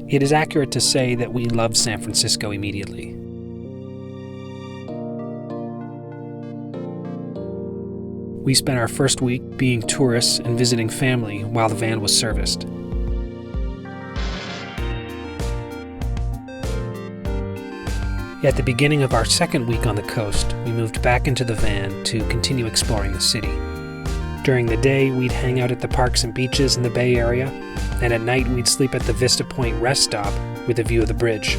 It is accurate to say that we loved San Francisco immediately. We spent our first week being tourists and visiting family while the van was serviced. At the beginning of our second week on the coast, we moved back into the van to continue exploring the city. During the day, we'd hang out at the parks and beaches in the Bay Area, and at night we'd sleep at the Vista Point rest stop with a view of the bridge.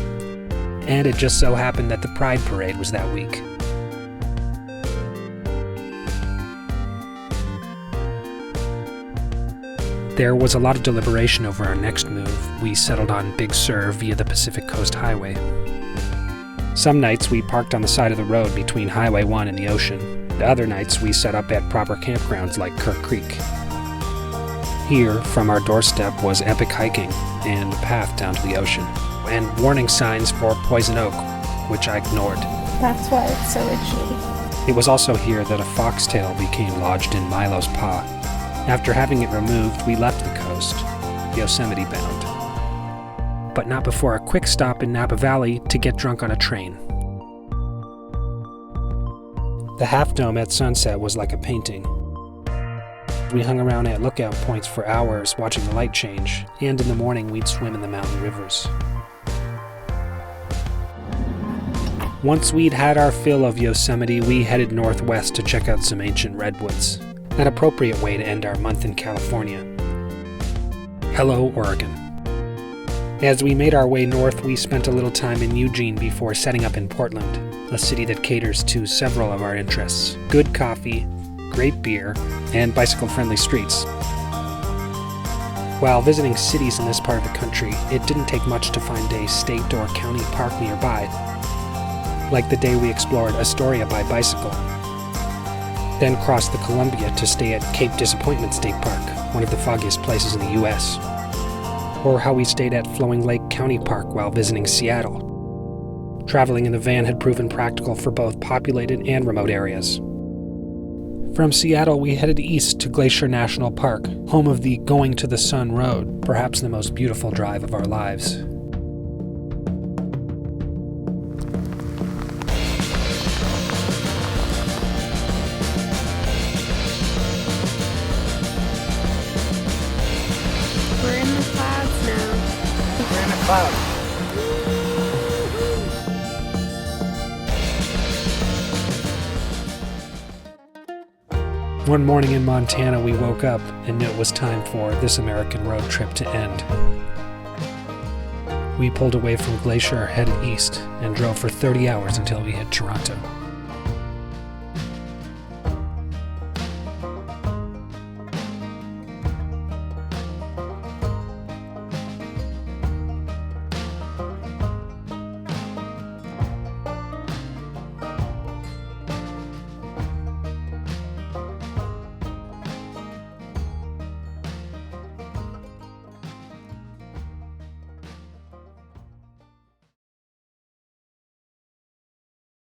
And it just so happened that the Pride Parade was that week. There was a lot of deliberation over our next move. We settled on Big Sur via the Pacific Coast Highway. Some nights we parked on the side of the road between Highway 1 and the ocean. The other nights we set up at proper campgrounds like Kirk Creek. Here, from our doorstep, was epic hiking and a path down to the ocean, and warning signs for poison oak, which I ignored. That's why it's so itchy. It was also here that a foxtail became lodged in Milo's paw. After having it removed, we left the coast, Yosemite bound. But not before a quick stop in Napa Valley to get drunk on a train. The Half Dome at sunset was like a painting. We hung around at lookout points for hours watching the light change, and in the morning we'd swim in the mountain rivers. Once we'd had our fill of Yosemite, we headed northwest to check out some ancient redwoods. An appropriate way to end our month in California. Hello, Oregon. As we made our way north, we spent a little time in Eugene before setting up in Portland, a city that caters to several of our interests: good coffee, great beer, and bicycle-friendly streets. While visiting cities in this part of the country, it didn't take much to find a state or county park nearby, like the day we explored Astoria by bicycle, then crossed the Columbia to stay at Cape Disappointment State Park, one of the foggiest places in the U.S., or how we stayed at Flowing Lake County Park while visiting Seattle. Traveling in the van had proven practical for both populated and remote areas. From Seattle, we headed east to Glacier National Park, home of the Going to the Sun Road, perhaps the most beautiful drive of our lives. We're in the clouds now. We're in a cloud. One morning in Montana, we woke up and knew it was time for this American road trip to end. We pulled away from Glacier, headed east, and drove for 30 hours until we hit Toronto.